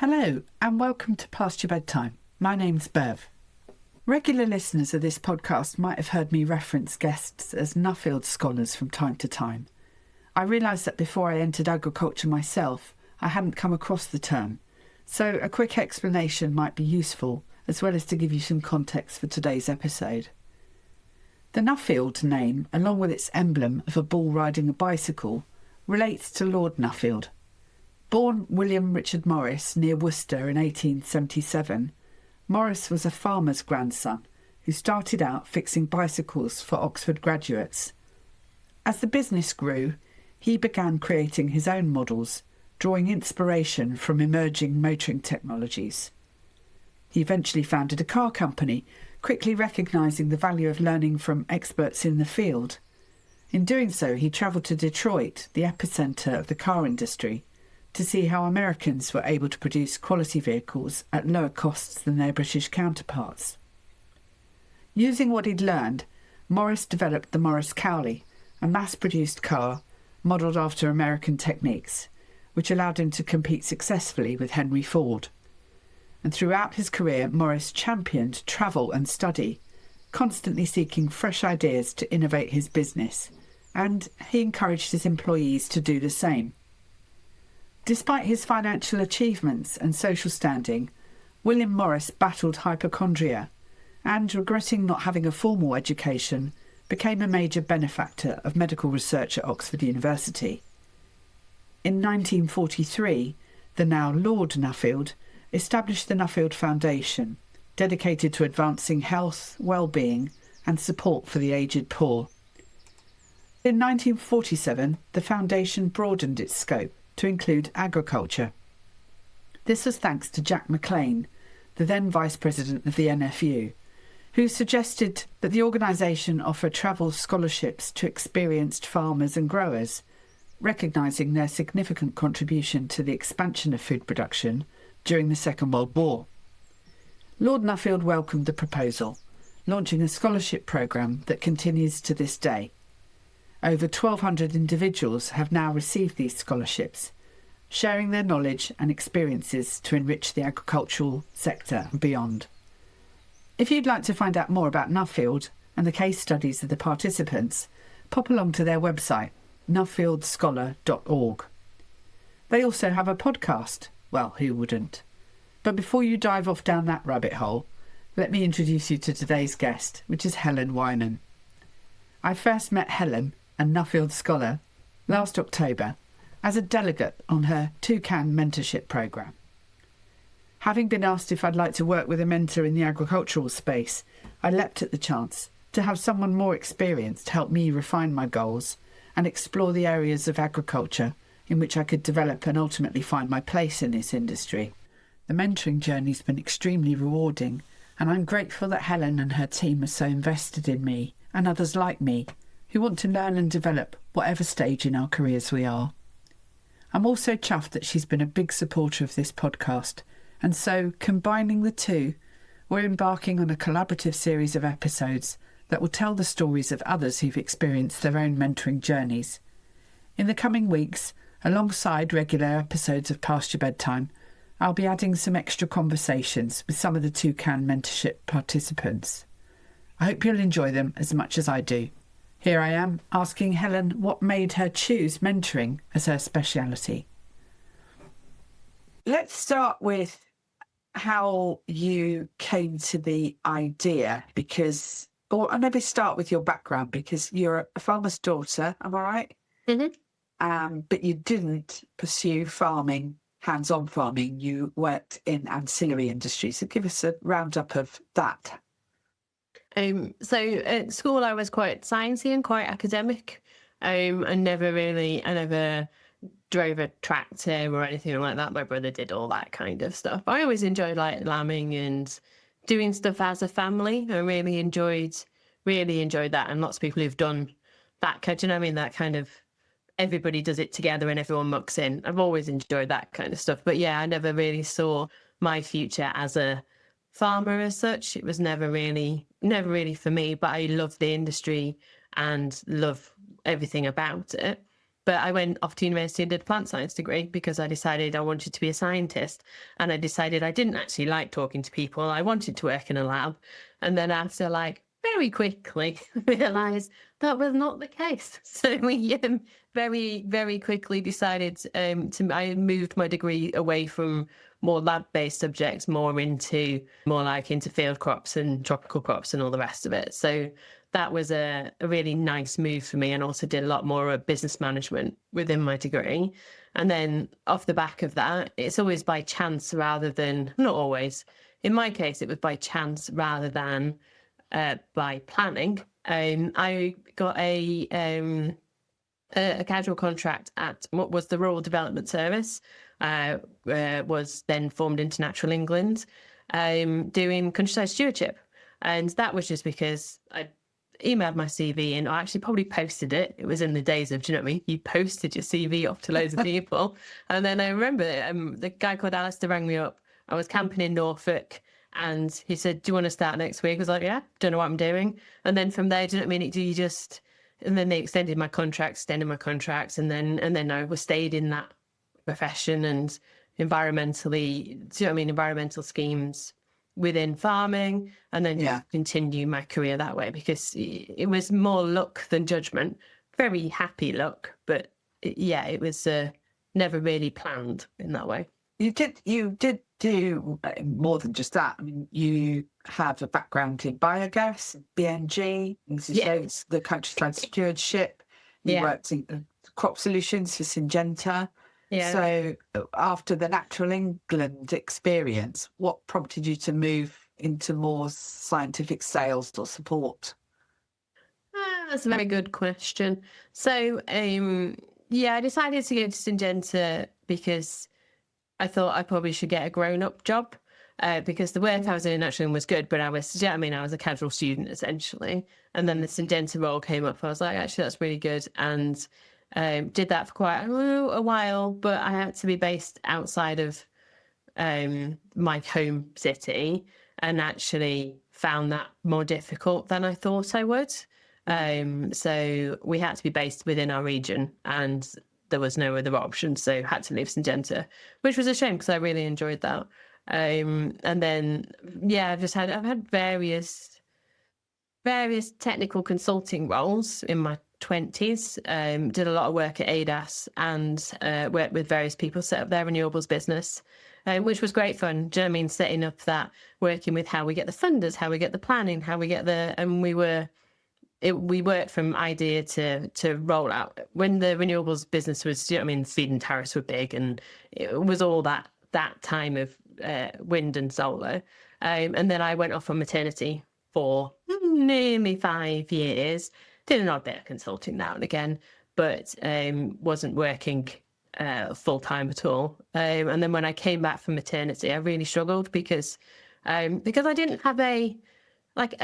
Hello and welcome to Past Your Bedtime. My name's Bev. Regular listeners of this podcast might have heard me reference guests as Nuffield Scholars from time to time. I realised that before I entered agriculture myself, I hadn't come across the term, so a quick explanation might be useful, as well as to give you some context for today's episode. The Nuffield name, along with its emblem of a bull riding a bicycle, relates to Lord Nuffield. Born William Richard Morris near Worcester in 1877, Morris was a farmer's grandson who started out fixing bicycles for Oxford graduates. As the business grew, he began creating his own models, drawing inspiration from emerging motoring technologies. He eventually founded a car company, quickly recognising the value of learning from experts in the field. In doing so, he travelled to Detroit, the epicentre of the car industry, to see how Americans were able to produce quality vehicles at lower costs than their British counterparts. Using what he'd learned, Morris developed the Morris Cowley, a mass-produced car modelled after American techniques, which allowed him to compete successfully with Henry Ford. And throughout his career, Morris championed travel and study, constantly seeking fresh ideas to innovate his business, and he encouraged his employees to do the same. Despite his financial achievements and social standing, William Morris battled hypochondria and, regretting not having a formal education, became a major benefactor of medical research at Oxford University. In 1943, the now Lord Nuffield established the Nuffield Foundation, dedicated to advancing health, well-being and support for the aged poor. In 1947, the foundation broadened its scope to include agriculture. This was thanks to Jack Maclean, the then Vice President of the NFU, who suggested that the organisation offer travel scholarships to experienced farmers and growers, recognising their significant contribution to the expansion of food production during the Second World War. Lord Nuffield welcomed the proposal, launching a scholarship programme that continues to this day. Over 1,200 individuals have now received these scholarships, sharing their knowledge and experiences to enrich the agricultural sector and beyond. If you'd like to find out more about Nuffield and the case studies of the participants, pop along to their website, nuffieldScholar.org. They also have a podcast. Well, who wouldn't? But before you dive off down that rabbit hole, let me introduce you to today's guest, which is Helen Wyman. I first met Helen, a Nuffield Scholar, last October as a delegate on her Toucan mentorship programme. Having been asked if I'd like to work with a mentor in the agricultural space, I leapt at the chance to have someone more experienced help me refine my goals and explore the areas of agriculture in which I could develop and ultimately find my place in this industry. The mentoring journey's been extremely rewarding, and I'm grateful that Helen and her team are so invested in me and others like me who want to learn and develop whatever stage in our careers we are. I'm also chuffed that she's been a big supporter of this podcast, and so, combining the two, we're embarking on a collaborative series of episodes that will tell the stories of others who've experienced their own mentoring journeys. In the coming weeks, alongside regular episodes of Past Your Bedtime, I'll be adding some extra conversations with some of the Toucan mentorship participants. I hope you'll enjoy them as much as I do. Here I am asking Helen what made her choose mentoring as her speciality. Let's start with how you came to the idea, or maybe start with your background, because you're a farmer's daughter, am I right? Mm-hmm. But you didn't pursue farming, hands-on farming. You worked in ancillary industries. So give us a roundup of that. So at school I was quite sciencey and quite academic. I never drove a tractor or anything like that. My brother did all that kind of stuff. I always enjoyed like lambing and doing stuff as a family. I really enjoyed that. And lots of people who've done that kind, you know what I mean? That kind of everybody does it together and everyone mucks in. I've always enjoyed that kind of stuff. But yeah, I never really saw my future as a farmer as such. It was never really for me, but I love the industry and love everything about it. But I went off to university and did a plant science degree because I decided I wanted to be a scientist. And I decided I didn't actually like talking to people. I wanted to work in a lab. And then after very quickly realised that was not the case. So we very, very quickly decided I moved my degree away from more lab-based subjects, more into field crops and tropical crops and all the rest of it. So that was a really nice move for me, and also did a lot more of business management within my degree. And then off the back of that, it's always by chance rather than, not always. In my case, it was by chance rather than by planning. I got a casual contract at what was the Rural Development Service, was then formed into Natural England, doing countryside stewardship. And that was just because I emailed my CV in. I actually probably posted it. It was in the days of, do you know what I mean? You posted your CV off to loads of people. And then I remember the guy called Alistair rang me up. I was camping in Norfolk, and he said, "Do you want to start next week?" I was like, "Yeah, don't know what I'm doing." And then from there, do you know what I mean? Do you just... And then they extended my contracts, and then I was stayed in that profession and environmentally, do you know what I mean? Environmental schemes within farming, and then just continue my career that way, because it was more luck than judgment. Very happy luck, but it was never really planned in that way. You did do more than just that. I mean, you have a background in biogas, BNG, as you say, it's the countryside stewardship. You worked in crop solutions for Syngenta. Yeah. So after the Natural England experience, what prompted you to move into more scientific sales or support? That's a very good question. So, I decided to go to Syngenta because I thought I probably should get a grown-up job, because the work I was doing actually was good, but I was a casual student essentially. And then the Syngenta role came up. I was like, actually, that's really good, and did that for quite a while. But I had to be based outside of my home city, and actually found that more difficult than I thought I would. So we had to be based within our region, and there was no other option, so had to leave Syngenta, which was a shame because I really enjoyed that. And then I've had various technical consulting roles in my 20s. Did a lot of work at ADAS, and worked with various people, set up their renewables business, which was great fun. Do you know what I mean? Setting up that, working with how we get the funders, how we get the planning, how we get we worked from idea to roll out. When the renewables business was, do you know what I mean, feed-in tariffs were big, and it was all that time of wind and solar. And then I went off on maternity for nearly 5 years. Did an odd bit of consulting now and again, but wasn't working full time at all. And then when I came back from maternity, I really struggled because I didn't have a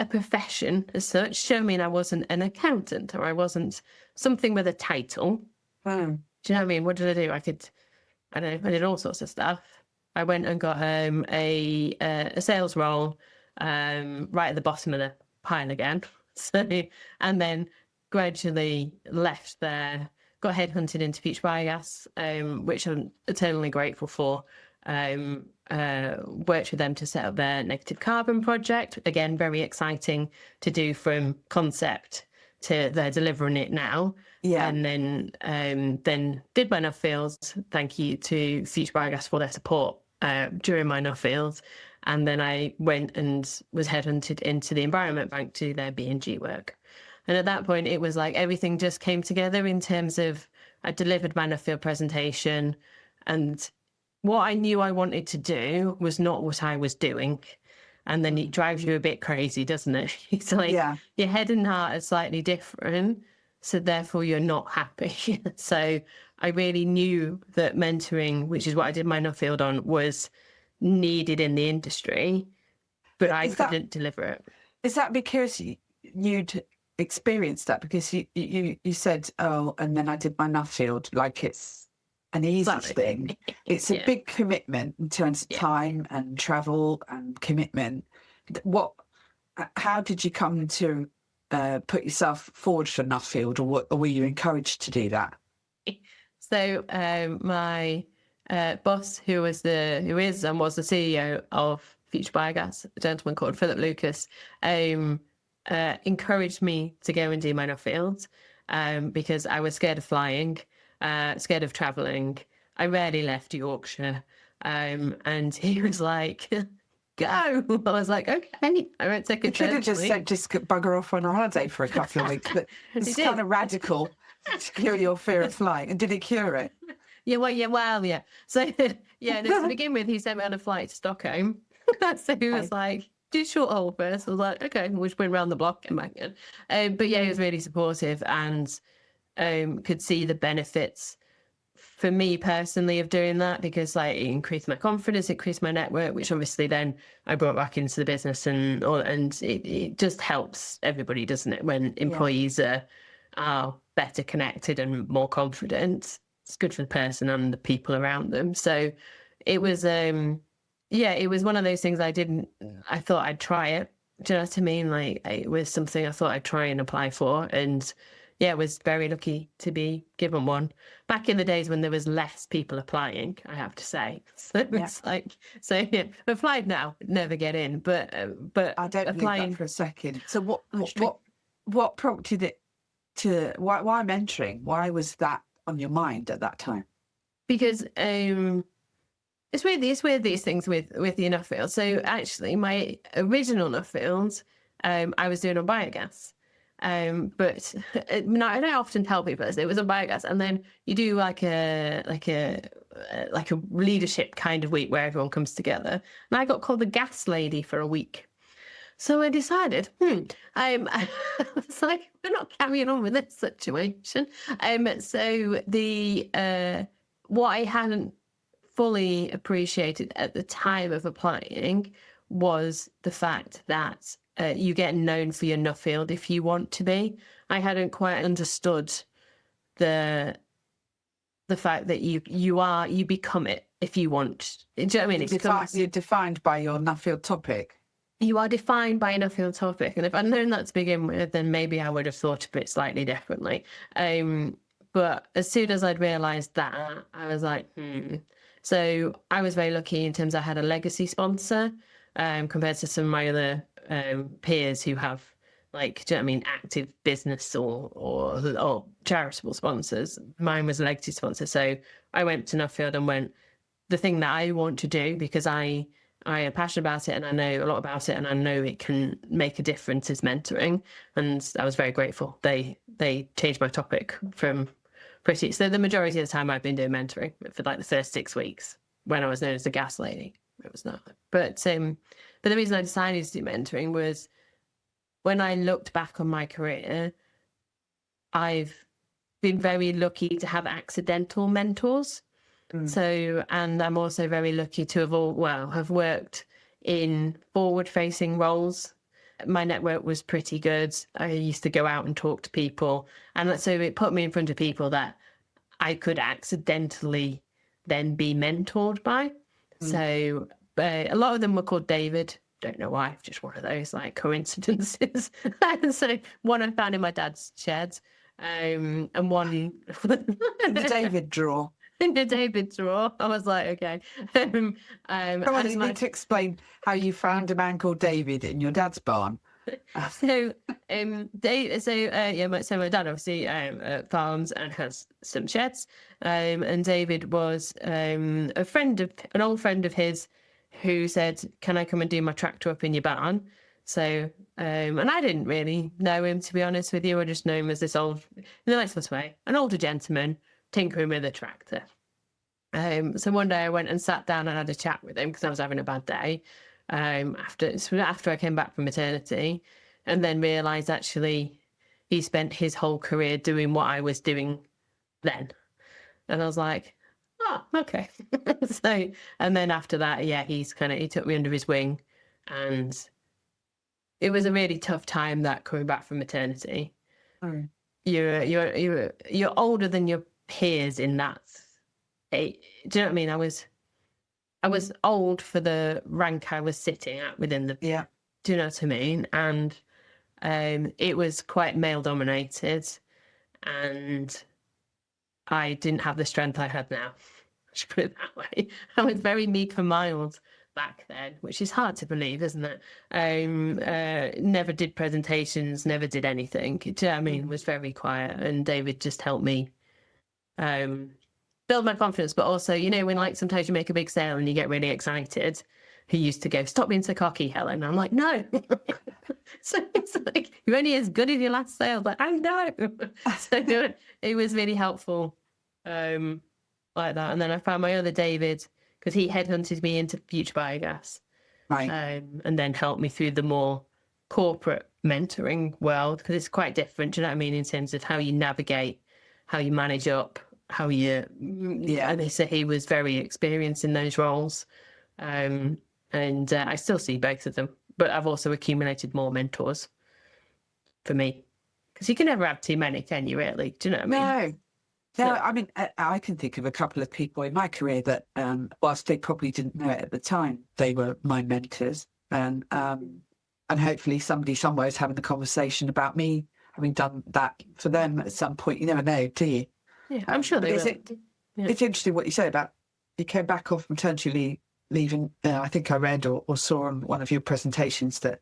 profession as such. So, I mean, I wasn't an accountant, or I wasn't something with a title. Do you know what I mean? What did I do? I did all sorts of stuff. I went and got a sales role right at the bottom of the pile again. So, and then gradually left there, got headhunted into Peach Biogas, which I'm eternally grateful for. Worked with them to set up their negative carbon project. Again, very exciting to do from concept to they're delivering it now. Yeah. And then did my Nuffield. Thank you to Future Biogas for their support during my Nuffield. And then I went and was headhunted into the Environment Bank to do their BNG work. And at that point, it was like everything just came together in terms of I delivered my Nuffield presentation, and what I knew I wanted to do was not what I was doing. And then it drives you a bit crazy, doesn't it? It's like your head and heart are slightly different, so therefore you're not happy. So I really knew that mentoring, which is what I did my Nuffield on, was needed in the industry, but I couldn't deliver it. Is that because you'd experienced that? Because you said, oh, and then I did my Nuffield, like it's an easy thing. It's a big commitment in terms of time and travel and commitment. How did you come to put yourself forward for Nuffield, or were you encouraged to do that? So my boss, who is and was the CEO of Future Biogas, a gentleman called Philip Lucas, encouraged me to go and do my Nuffield because I was scared of flying, scared of travelling. I rarely left Yorkshire. And he was like, go. I was like, okay, I won't take You it. could have just said, just bugger off on a holiday for a couple of weeks. But it's kind of radical to cure your fear of flying. And did it cure it? Yeah. So, yeah, no, to begin with, he sent me on a flight to Stockholm. So he was like, do short haul first. I was like, okay, we'll just went round the block and back in. But yeah, he was really supportive and could see the benefits for me personally of doing that, because like it increased my confidence, it increased my network, which obviously then I brought back into the business, and it just helps everybody, doesn't it, when employees are better connected and more confident. It's good for the person and the people around them. So it was it was one of those things I thought I'd try it. Do you know what I mean? Like it was something I thought I'd try and apply for, and yeah, was very lucky to be given one. Back in the days when there was less people applying, I have to say. So it's like, yeah, applied now, never get in. But I don't believe that for a second. So what prompted it to why mentoring? Why was that on your mind at that time? Because it's weird these things with the Nuffield. So actually, my original Nuffield, I was doing on biogas. But no, I don't often tell people this. It was on biogas, and then you do like a leadership kind of week where everyone comes together. And I got called the gas lady for a week. So I decided, I was like, we're not carrying on with this situation. So the what I hadn't fully appreciated at the time of applying was the fact that you get known for your Nuffield if you want to be. I hadn't quite understood the fact that you become it if you want. Do you know what I mean? You're defined by your Nuffield topic. You are defined by a Nuffield topic, and if I'd known that to begin with, then maybe I would have thought of it slightly differently. But as soon as I'd realised that, I was like, So I was very lucky in terms I had a legacy sponsor, compared to some of my other peers who have, like, do you know what I mean, active business or charitable sponsors. Mine was a legacy sponsor. So I went to Nuffield and went, the thing that I want to do, because I am passionate about it and I know a lot about it and I know it can make a difference, is mentoring. And I was very grateful. They changed my topic from so the majority of the time I've been doing mentoring for like the first 6 weeks when I was known as the gas lady. It was not. But the reason I decided to do mentoring was when I looked back on my career, I've been very lucky to have accidental mentors. So, and I'm also very lucky to have worked in forward-facing roles. My network was pretty good. I used to go out and talk to people, and so it put me in front of people that I could accidentally then be mentored by. So a lot of them were called David. Don't know why, just one of those like coincidences. So one I found in my dad's shed, and one the David drawer. In the David drawer. I was like, okay. Come on, you need to explain how you found a man called David in your dad's barn. So my dad obviously farms and has some sheds. And David was an old friend of his who said, can I come and do my tractor up in your barn? So, and I didn't really know him, to be honest with you. I just know him as this old, in the nicest way, an older gentleman tinkering with a tractor. So one day I went and sat down and had a chat with him because I was having a bad day. After I came back from maternity, and then realised actually he spent his whole career doing what I was doing then. And I was like, oh, okay. So, and then after that, yeah, he took me under his wing, and it was a really tough time that coming back from maternity. You're older than your peers in that. Do you know what I mean? I was old for the rank I was sitting at within the. Yeah. Do you know what I mean? And it was quite male dominated, and I didn't have the strength I had now. I should put it that way. I was very meek and mild back then, which is hard to believe, isn't it? Never did presentations, never did anything. Do you know what I mean? Was very quiet, and David just helped me build my confidence. But also, you know, when like sometimes you make a big sale and you get really excited, he used to go, "Stop being so cocky, Helen." And I'm like, "No." So it's like, "You're only as good as your last sale." But I know. So it was really helpful, like that. And then I found my other David, because he headhunted me into Future Biogas, Right. and then helped me through the more corporate mentoring world, because it's quite different. Do you know what I mean? In terms of how you navigate, how you manage up, how you. Yeah. And so he was very experienced in those roles. And I still see both of them, but I've also accumulated more mentors for me, because you can never have too many, can you? Really? Do you know what I mean? No, I mean, I can think of a couple of people in my career that, whilst they probably didn't know it at the time, they were my mentors, and hopefully somebody somewhere is having a conversation about me having done that for them at some point. You never know, do you? Yeah, I'm sure they will. It's interesting what you say about you came back off maternity leave, and I think I read or saw on one of your presentations that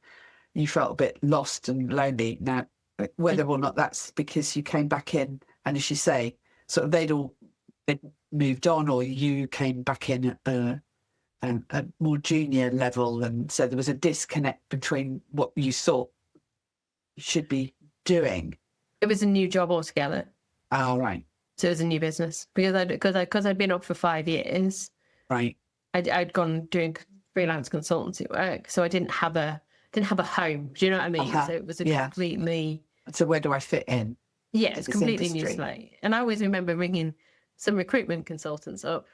you felt a bit lost and lonely. Now, whether or not that's because you came back in, and as you say, sort of they'd moved on, or you came back in at a more junior level, and so there was a disconnect between what you thought you should be doing. It was a new job altogether. Oh, right. So it was a new business, because I'd been up for 5 years. Right. I'd gone doing freelance consultancy work, so I didn't have a home. Do you know what I mean? So it was a completely. So where do I fit in? Yeah, it's completely new slate. And I always remember ringing some recruitment consultants up,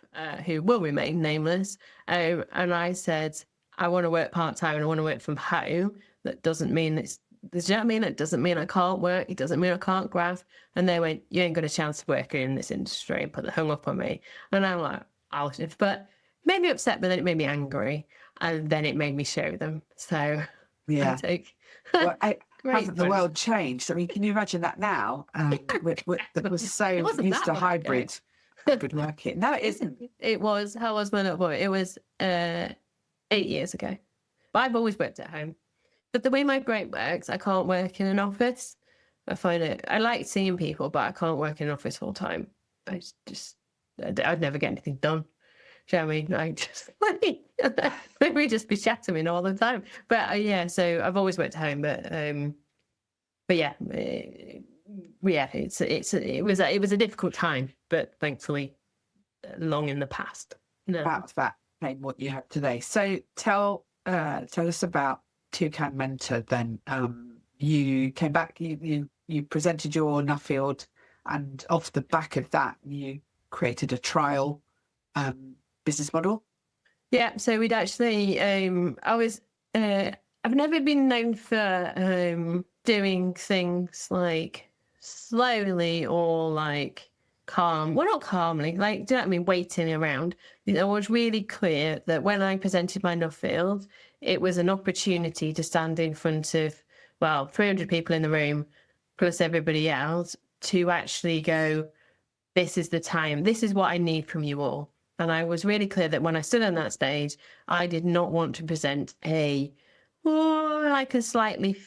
who will remain nameless, and I said, "I want to work part-time and I want to work from home. That doesn't mean it's, do you know what I mean? It doesn't mean I can't work. It doesn't mean I can't graph." And they went, "You ain't got a chance to work in this industry," and put the hung up on me. And I'm like, but it made me upset, but then it made me angry. And then it made me show them. So Yeah. I take Well, hasn't the world changed? I mean, can you imagine that now? That was so used to hybrid working. No, it isn't. It was, how was my little boy? It was 8 years ago. But I've always worked at home. But the way my brain works, I can't work in an office. I like seeing people, but I can't work in an office full time. I'd never get anything done. Do you know what I mean? I just we just be chattering all the time. But yeah, so I've always worked at home. But yeah, it was a difficult time, but thankfully long in the past. No. Out of that came what you have today. So tell us about Toucan Mentor. Then you came back. You presented your Nuffield, and off the back of that, you created a trial business model. Yeah, so we'd actually I've never been known for doing things like slowly or like calm. Well, not calmly, like, do you know what I mean, waiting around. I was really clear that when I presented my Nuffield, it was an opportunity to stand in front of 300 people in the room plus everybody else, to actually go, "This is the time, this is what I need from you all." And I was really clear that when I stood on that stage, I did not want to present a slightly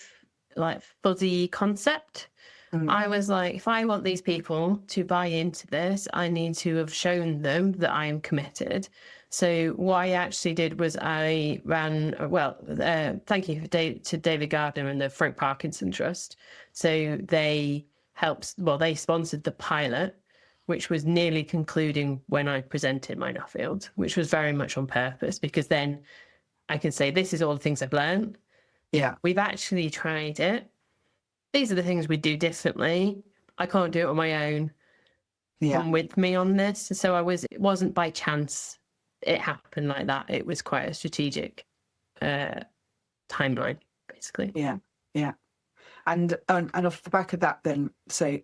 fuzzy concept. I was like, if I want these people to buy into this, I need to have shown them that I am committed. So what I actually did was I ran, thank you to David Gardner and the Frank Parkinson Trust. So they sponsored the pilot, which was nearly concluding when I presented my Nuffield, which was very much on purpose, because then I can say, this is all the things I've learned. Yeah. We've actually tried it. These are the things we do differently. I can't do it on my own. Yeah. Come with me on this. So it wasn't by chance it happened like that. It was quite a strategic timeline, basically. Yeah. Yeah. And off the back of that then, so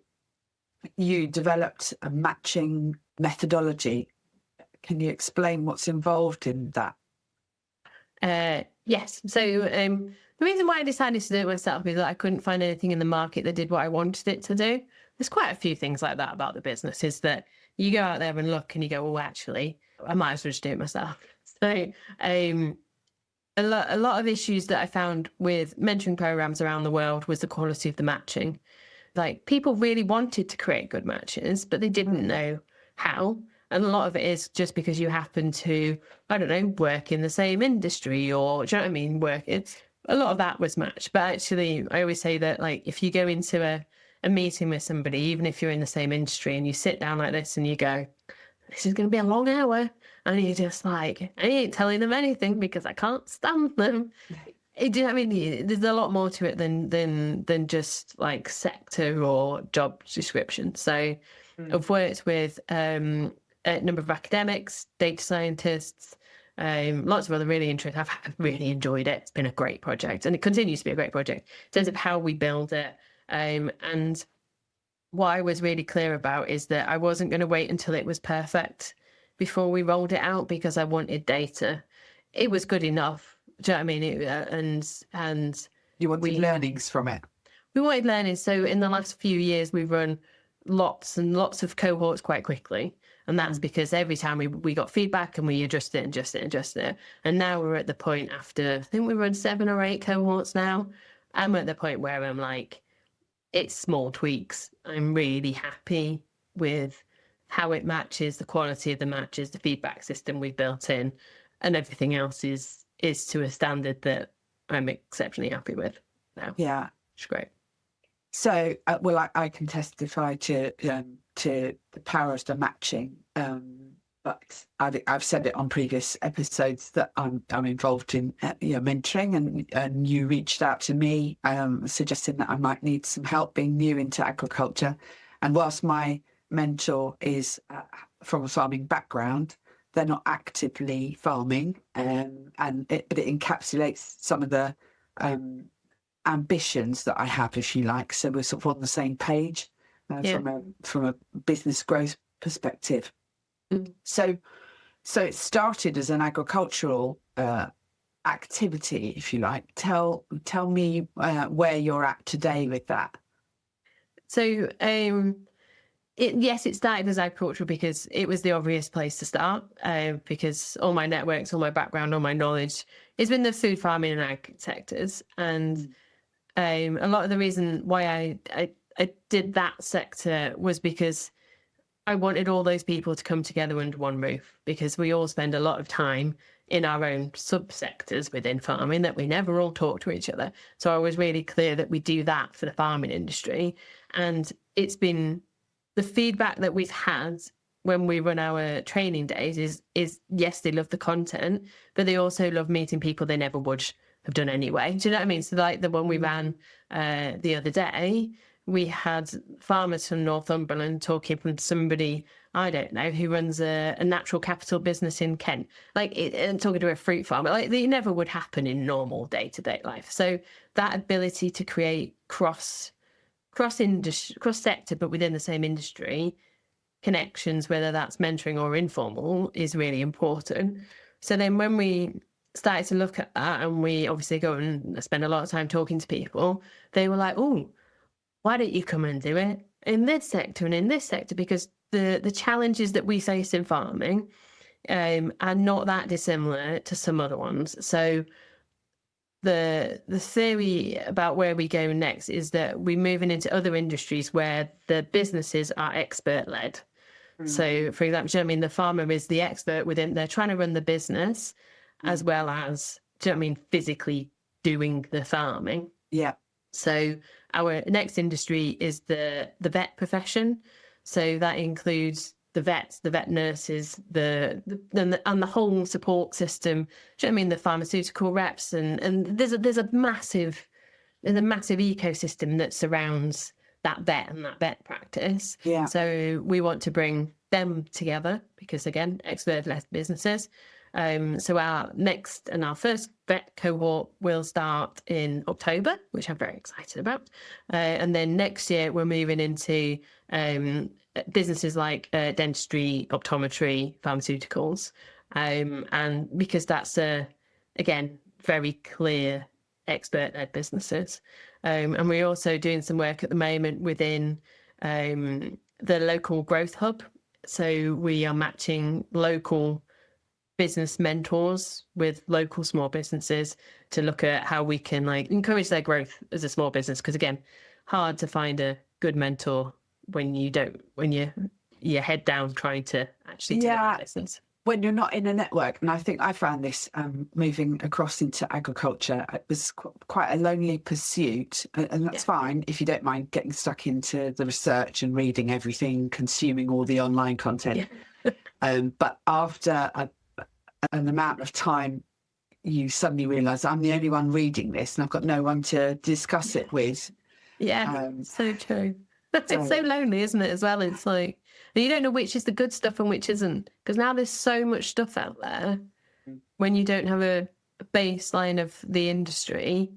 you developed a matching methodology. Can you explain what's involved in that? Yes. So the reason why I decided to do it myself is that I couldn't find anything in the market that did what I wanted it to do, there's quite a few things like that about the business, is that you go out there and look and you go, oh, actually, I might as well just do it myself. So a lot of issues that I found with mentoring programs around the world was the quality of the matching. Like, people really wanted to create good matches, but they didn't know how. And a lot of it is just because you happen to, I don't know, work in the same industry, or, do you know what I mean? A lot of that was matched. But actually, I always say that, like, if you go into a meeting with somebody, even if you're in the same industry, and you sit down like this and you go, this is going to be a long hour, and you're just like, I ain't telling them anything because I can't stand them. Do you know what I mean? There's a lot more to it than just like sector or job description. So I've worked with a number of academics, data scientists, lots of other really interesting. I've really enjoyed it. It's been a great project, and it continues to be a great project in terms of how we build it. And what I was really clear about is that I wasn't going to wait until it was perfect before we rolled it out, because I wanted data. It was good enough. Do you know what I mean? And You wanted learnings from it. We wanted learning. So in the last few years, we've run lots and lots of cohorts quite quickly. And that's because every time we got feedback and we adjusted it. And now we're at the point, after, I think we run 7 or 8 cohorts now, I'm at the point where I'm like, it's small tweaks. I'm really happy with how it matches, the quality of the matches, the feedback system we've built in, and everything else is to a standard that I'm exceptionally happy with now. Yeah. It's great. So, well, I can testify to the power of the matching, but I've said it on previous episodes that I'm involved in mentoring, and you reached out to me suggesting that I might need some help being new into agriculture, and whilst my mentor is from a farming background, they're not actively farming, but it encapsulates some of the ambitions that I have, if you like. So we're sort of on the same page from a business growth perspective. So it started as an agricultural activity, if you like. Tell me where you're at today with that. So it started as agricultural because it was the obvious place to start, because all my networks, all my background, all my knowledge is in the food, farming and ag sectors. And a lot of the reason why I did that sector was because I wanted all those people to come together under one roof, because we all spend a lot of time in our own subsectors within farming that we never all talk to each other. So I was really clear that we do that for the farming industry. And it's been the feedback that we've had when we run our training days is yes, they love the content, but they also love meeting people they never would have done anyway. Do you know what I mean? So like the one we ran the other day, we had farmers from Northumberland talking from somebody, I don't know, who runs a natural capital business in Kent, and talking to a fruit farmer. Like, it never would happen in normal day-to-day life. So that ability to create cross sector, but within the same industry, connections, whether that's mentoring or informal, is really important. So then when we started to look at that, and we obviously go and spend a lot of time talking to people, they were like, oh, why don't you come and do it in this sector and in this sector? Because the challenges that we face in farming are not that dissimilar to some other ones. So the theory about where we go next is that we're moving into other industries where the businesses are expert-led. So, for example, do you know what I mean? The farmer is the expert within, they're trying to run the business as well as, do you know what I mean, physically doing the farming. Yeah. So our next industry is the vet profession. So that includes the vets, the vet nurses, and the whole support system. Do you know what I mean? The pharmaceutical reps, and there's a massive ecosystem that surrounds that vet and that vet practice. Yeah. So we want to bring them together because, again, expert-led businesses. So our next and our first vet cohort will start in October, which I'm very excited about. And then next year we're moving into businesses like dentistry, optometry, pharmaceuticals. And because that's, again, very clear expert-led businesses. And we're also doing some work at the moment within the local growth hub. So we are matching local business mentors with local small businesses to look at how we can like encourage their growth as a small business. Because again, hard to find a good mentor when you're head down trying to actually do the business. When you're not in a network, and I think I found this moving across into agriculture, it was quite a lonely pursuit, and that's fine if you don't mind getting stuck into the research and reading everything, consuming all the online content. But after an amount of time, you suddenly realise I'm the only one reading this, and I've got no one to discuss it with. Yeah, so true. It's so lonely, isn't it, as well? It's like, and you don't know which is the good stuff and which isn't. Because now there's so much stuff out there. When you don't have a baseline of the industry,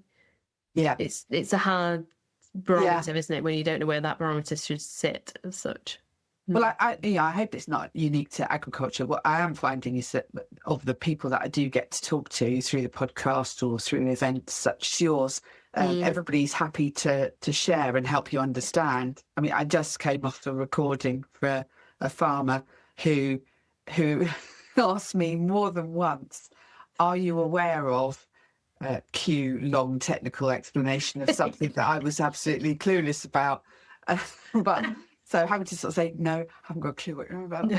it's a hard barometer, isn't it, when you don't know where that barometer should sit as such. Well, I hope it's not unique to agriculture. What I am finding is that of the people that I do get to talk to through the podcast or through events such as yours, everybody's happy to share and help you understand. I mean, I just came off a recording for a farmer who asked me more than once, "Are you aware of cue long technical explanation of something that I was absolutely clueless about?" But so having to sort of say, "No, I haven't got a clue what you're about."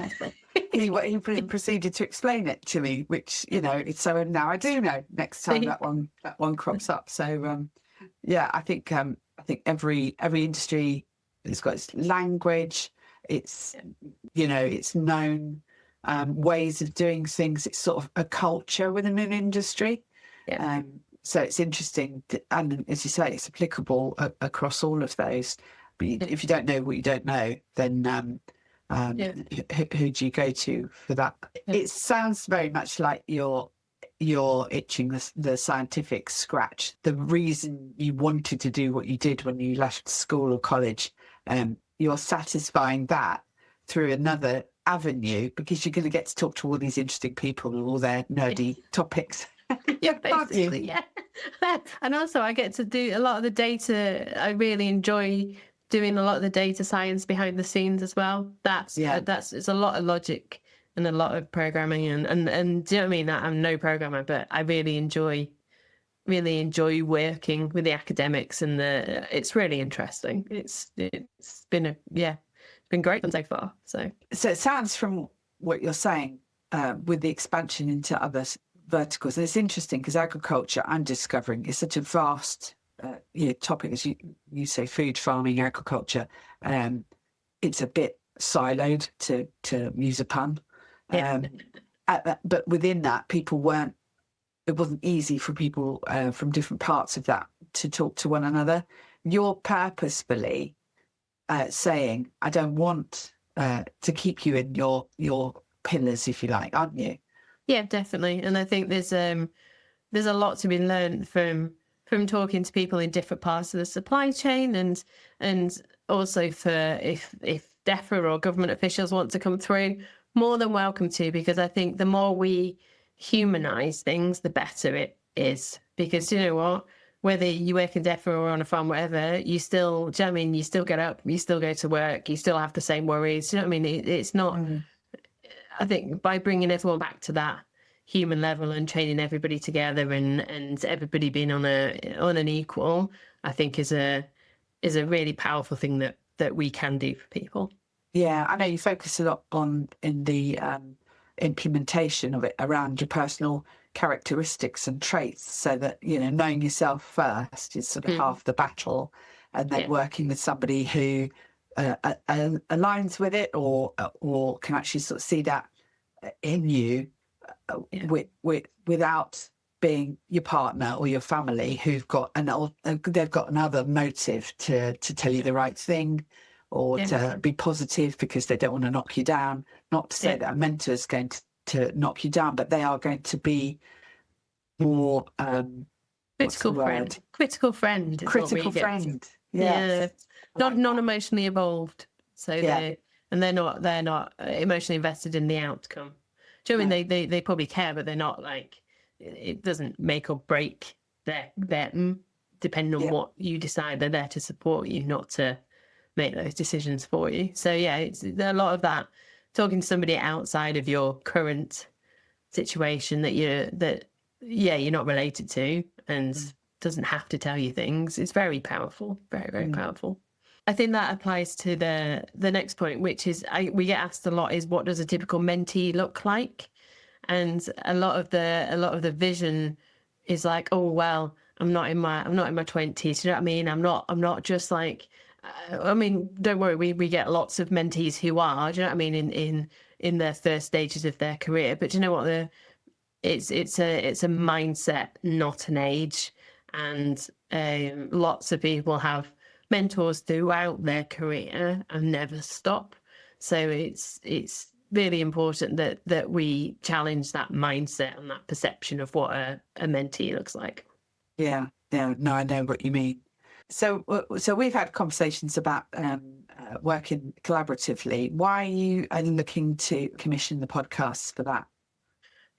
He proceeded to explain it to me, which, so now I do know next time that one crops up. So I think every industry has got its language, its it's known ways of doing things. It's sort of a culture within an industry. So it's interesting, and as you say, it's applicable across all of those. But if you don't know what you don't know, then who do you go to for that? It sounds very much like you're itching the scientific scratch. The reason you wanted to do what you did when you left school or college, you're satisfying that through another avenue because you're going to get to talk to all these interesting people and all their nerdy topics. Basically. And also I get to do a lot of the data. I really enjoy doing a lot of the data science behind the scenes as well. It's a lot of logic and a lot of programming and do you know what I mean? I'm no programmer, but I really enjoy working with the academics and it's really interesting. It's been great so far. So it sounds from what you're saying with the expansion into other verticals, and it's interesting because agriculture, I'm discovering, is such a vast topic, as you say, food, farming, agriculture. It's a bit siloed, to use a pun. But within that, it wasn't easy for people from different parts of that to talk to one another. You're purposefully saying, I don't want to keep you in your pillars, if you like, aren't you? Yeah, definitely. And I think there's a lot to be learned from talking to people in different parts of the supply chain, and also for if DEFRA or government officials want to come through, more than welcome to, because I think the more we humanise things, the better it is. Because you know what? Whether you work in DEFRA or on a farm, whatever, you still, do you know what I mean? You still get up, you still go to work, you still have the same worries. Do you know what I mean? It's not... I think by bringing everyone back to that human level and training everybody together and everybody being on an equal, I think is a really powerful thing that we can do for people. Yeah, I know you focus a lot in the implementation of it around your personal characteristics and traits, so that knowing yourself first is sort of half the battle, and then working with somebody who aligns with it or can actually sort of see that in you without being your partner or your family who've got they've got another motive to tell you the right thing or to be positive because they don't want to knock you down. Not to say that a mentor is going to knock you down, but they are going to be more critical friend. Not non-emotionally evolved, so they're not emotionally invested in the outcome. Do you know what I mean? They probably care, but they're not like, it doesn't make or break them depending on what you decide. They're there to support you, not to make those decisions for you. So yeah, it's a lot of that, talking to somebody outside of your current situation you're not related to and doesn't have to tell you things. It's very powerful, very, very powerful. I think that applies to the next point, which is we get asked a lot, is what does a typical mentee look like? And a lot of the vision is like, oh well, I'm not in my 20s. You know what I mean? I'm not just like, I mean, don't worry, we get lots of mentees who are. Do you know what I mean? In their first stages of their career, but do you know what? It's a mindset, not an age. And lots of people have mentors throughout their career and never stop. So it's really important that we challenge that mindset and that perception of what a mentee looks like. Yeah, no, I know what you mean. So we've had conversations about working collaboratively. Why are you looking to commission the podcasts for that?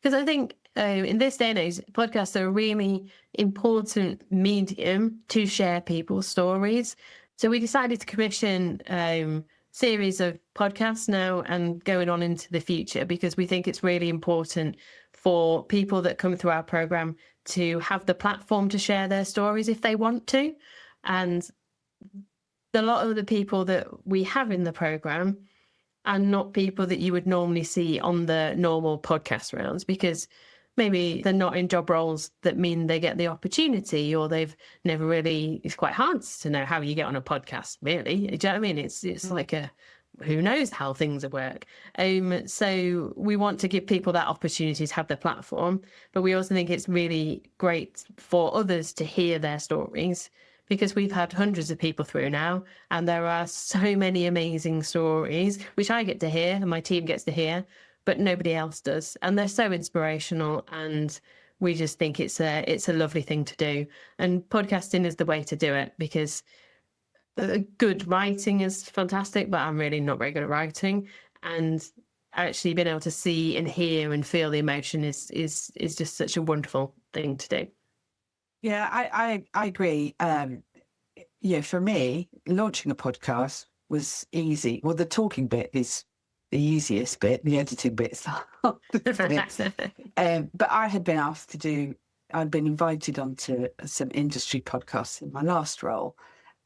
Because I think in this day and age, podcasts are a really important medium to share people's stories. So we decided to commission series of podcasts now and going on into the future, because we think it's really important for people that come through our program to have the platform to share their stories if they want to. And a lot of the people that we have in the program are not people that you would normally see on the normal podcast rounds, because maybe they're not in job roles that mean they get the opportunity, or they've never really, it's quite hard to know how you get on a podcast, really. Do you know what I mean? It's like who knows how things work. So we want to give people that opportunity to have their platform, but we also think it's really great for others to hear their stories, because we've had hundreds of people through now, and there are so many amazing stories, which I get to hear and my team gets to hear, but nobody else does. And they're so inspirational, and we just think it's a lovely thing to do. And podcasting is the way to do it, because good writing is fantastic, but I'm really not very good at writing. And actually being able to see and hear and feel the emotion is just such a wonderful thing to do. Yeah, I agree. For me, launching a podcast was easy. Well, the talking bit is the easiest bit. The editing bit is the hardest bit. But I'd been invited onto some industry podcasts in my last role.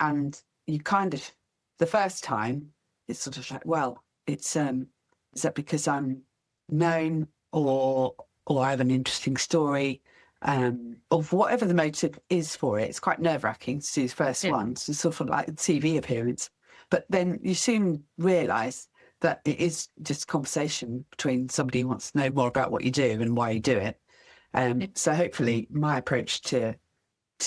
And you the first time, it's sort of like, well, is that because I'm known or I have an interesting story? Of whatever the motive is for it. It's quite nerve-wracking to do the first ones. It's sort of like a TV appearance. But then you soon realise that it is just a conversation between somebody who wants to know more about what you do and why you do it. So hopefully my approach to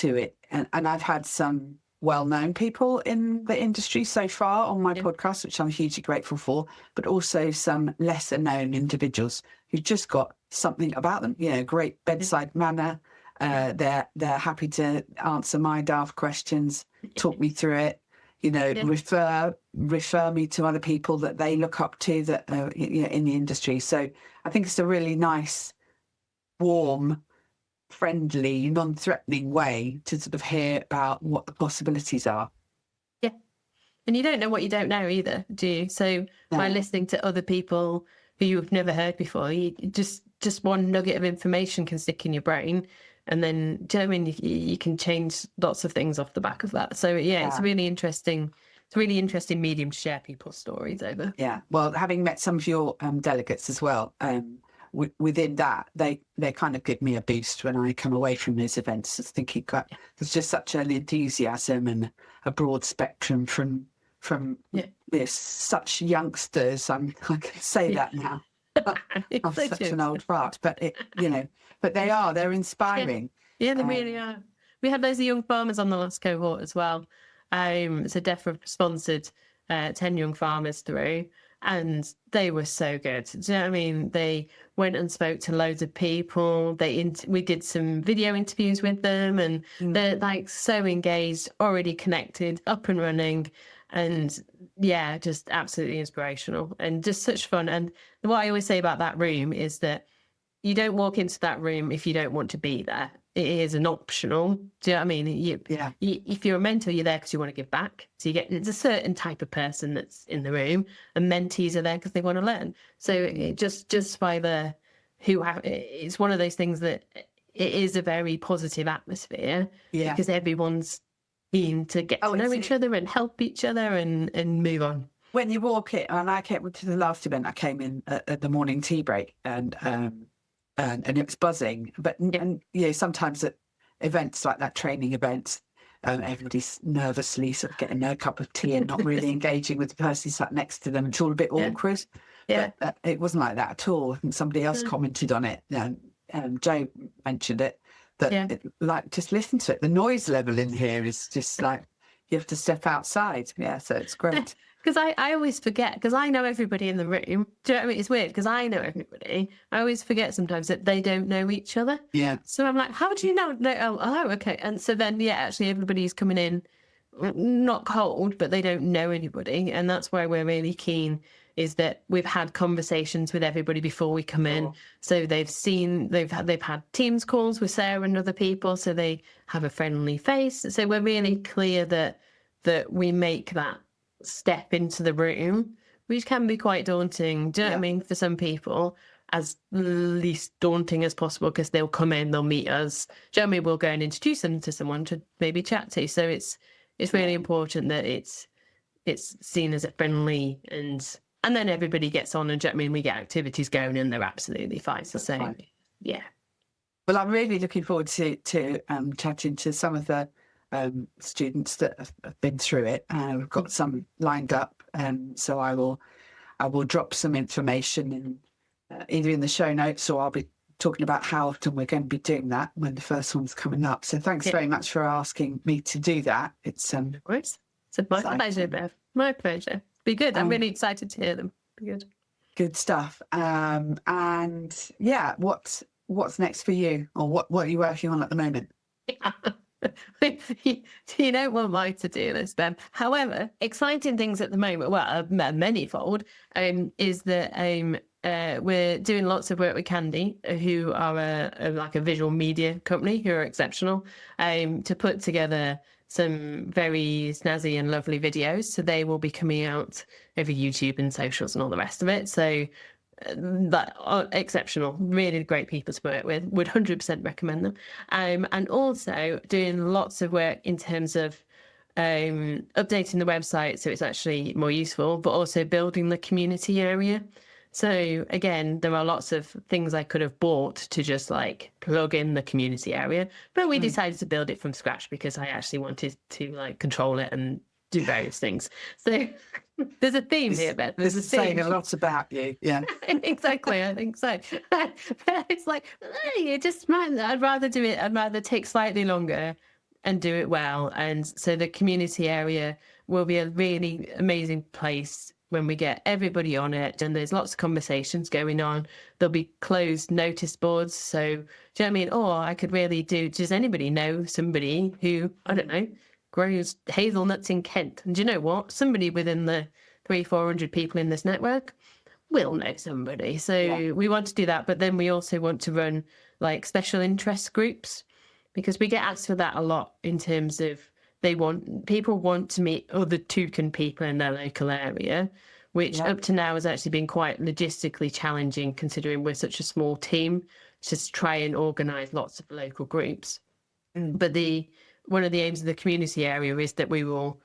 it, and I've had some well-known people in the industry so far on my podcast, which I'm hugely grateful for, but also some lesser-known individuals who've just got something about them, great bedside manner. They're happy to answer my daft questions, talk me through it, refer me to other people that they look up to that are in the industry. So I think it's a really nice, warm, friendly, non-threatening way to sort of hear about what the possibilities are. Yeah. And you don't know what you don't know either, do you? So by listening to other people who you've never heard before, you just one nugget of information can stick in your brain, and then, do you know what I mean? You can change lots of things off the back of that. So it's really interesting. It's a really interesting medium to share people's stories over. Yeah. Well, having met some of your delegates as well, within that, they kind of give me a boost when I come away from those events. Just thinking, there's just such an enthusiasm and a broad spectrum from such youngsters. I can say that now. I'm such an old fart, but they're inspiring. Yeah, they really are. We had loads of young farmers on the last cohort as well. So DEFRA sponsored 10 young farmers through, and they were so good. Do you know what I mean? They went and spoke to loads of people. We did some video interviews with them, and they're like so engaged, already connected, up and running. And just absolutely inspirational and just such fun. And what I always say about that room is that you don't walk into that room if you don't want to be there. it is an optional. Do you know what I mean? If you're a mentor, you're there because you want to give back. So it's a certain type of person that's in the room, and mentees are there because they want to learn. So just by it's one of those things that it is a very positive atmosphere because everyone's keen to get to know each other and help each other and move on. When you walk in, and I came to the last event, I came in at the morning tea break, and it was buzzing. But and sometimes at events like that, training events, everybody's nervously sort of getting their cup of tea and not really engaging with the person sat next to them. It's all a bit awkward. Yeah. But it wasn't like that at all. I think somebody else commented on it. Joe mentioned it. That just listen to it. The noise level in here is just like you have to step outside. Yeah, so it's great. Because I always forget, because I know everybody in the room. Do you know what I mean? It's weird because I know everybody. I always forget sometimes that they don't know each other. Yeah. So I'm like, how do you know? No, oh, okay. And so then, actually everybody's coming in, not cold, but they don't know anybody. And that's why we're really keen, is that we've had conversations with everybody before we come in. So they've had Teams calls with Sarah and other people, so they have a friendly face. So we're really clear that we make that step into the room, which can be quite daunting. Do you know what I mean? For some people, as least daunting as possible, because they'll come in, they'll meet us. Do you know what I mean? We'll go and introduce them to someone to maybe chat to. So it's really important that it's seen as a friendly and then everybody gets on, and do you know what I mean? We get activities going and they're absolutely fine. So yeah. Well, I'm really looking forward to chatting to some of the students that have been through it. We've got some lined up, so I will drop some information in either in the show notes, or I'll be talking about how often we're going to be doing that when the first one's coming up. So thanks very much for asking me to do that. It's it's my pleasure, Bev. My pleasure. Be good. I'm really excited to hear them. Be good. Good stuff. And what's next for you, or what are you working on at the moment? You don't want my to-do list, Ben. However, exciting things at the moment, well, manyfold, is that we're doing lots of work with Candy, who are a visual media company, who are exceptional, to put together some very snazzy and lovely videos. So they will be coming out over YouTube and socials and all the rest of it. So that are exceptional, really great people to work with, would 100% recommend them. And also doing lots of work in terms of updating the website so it's actually more useful, but also building the community area. So again, there are lots of things I could have bought to just like plug in the community area, but we decided to build it from scratch because I actually wanted to like control it and do various things. So there's a theme here, Ben. This is saying a lot about you. Yeah. Exactly, I think so. It's like, you just might, I'd rather do it, I'd rather take slightly longer and do it well. And so the community area will be a really amazing place when we get everybody on it, and there's lots of conversations going on. There'll be closed notice boards. So, do you know what I mean? Or I could really does anybody know somebody who, I don't know, grows hazelnuts in Kent? And do you know what? Somebody within the 300-400 people in this network will know somebody. So we want to do that. But then we also want to run like special interest groups, because we get asked for that a lot in terms of people want to meet other toucan people in their local area, which up to now has actually been quite logistically challenging, considering we're such a small team to try and organise lots of local groups. But one of the aims of the community area is that we will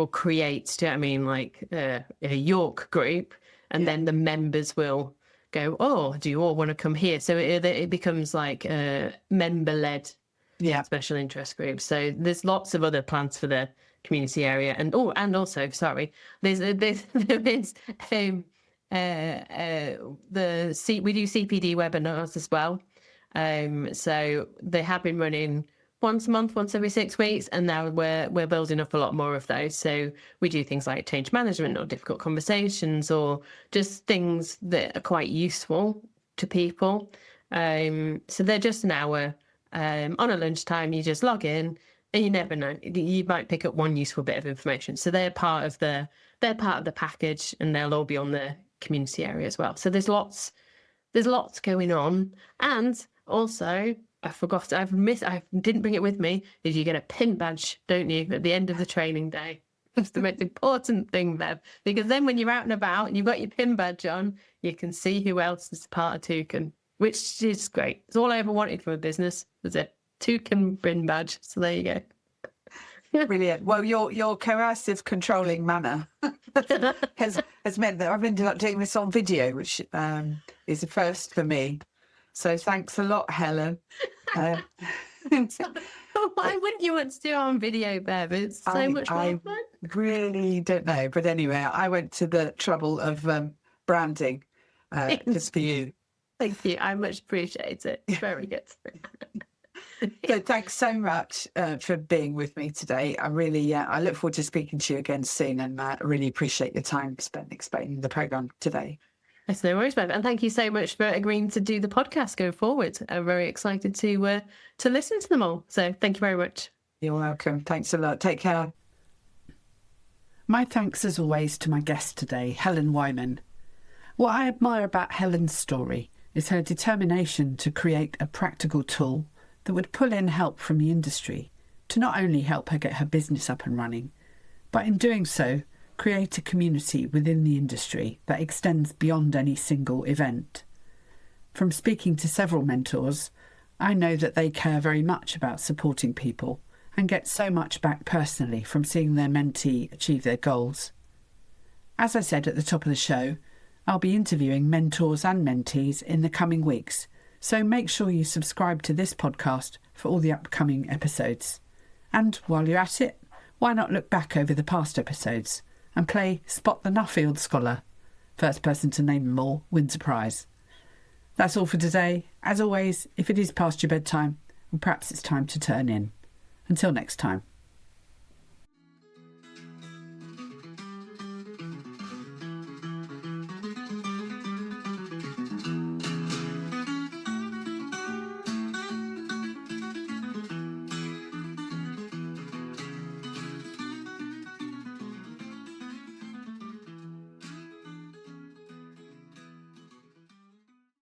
create, do you know what I mean, like a York group, and then the members will go, oh, do you all want to come here? So it becomes like a member-led special interest group. So there's lots of other plans for the community area, and also, sorry, we do CPD webinars as well. So they have been running once a month, once every 6 weeks, and now we're building up a lot more of those. So we do things like change management or difficult conversations, or just things that are quite useful to people. So they're just an hour on a lunchtime. You just log in, and you never know, you might pick up one useful bit of information. So they're part of the package, and they'll all be on the community area as well. So there's lots going on, and also I forgot. I didn't bring it with me. Is you get a pin badge, don't you, at the end of the training day? It's the most important thing, Bev, because then when you're out and about and you've got your pin badge on, you can see who else is part of Toucan, which is great. It's all I ever wanted from a business, was a Toucan pin badge. So there you go. Brilliant. Well, your coercive, controlling manner has meant that I've ended up doing this on video, which is a first for me. So thanks a lot, Helen. Why wouldn't you want to do it on video, Bev? It's so much more fun. I really don't know. But anyway, I went to the trouble of branding just for you. Thank you. I much appreciate it. Very good. So thanks so much for being with me today. I look forward to speaking to you again soon, and I really appreciate your time spent explaining the programme today. That's no worries, Bev. And thank you so much for agreeing to do the podcast going forward. I'm very excited to listen to them all. So thank you very much. You're welcome. Thanks a lot. Take care. My thanks, as always, to my guest today, Helen Wyman. What I admire about Helen's story is her determination to create a practical tool that would pull in help from the industry to not only help her get her business up and running, but in doing so, create a community within the industry that extends beyond any single event. From speaking to several mentors, I know that they care very much about supporting people and get so much back personally from seeing their mentee achieve their goals. As I said at the top of the show, I'll be interviewing mentors and mentees in the coming weeks, so make sure you subscribe to this podcast for all the upcoming episodes. And while you're at it, why not look back over the past episodes and play Spot the Nuffield Scholar? First person to name them all wins a prize. That's all for today. As always, if it is past your bedtime, well, perhaps it's time to turn in. Until next time.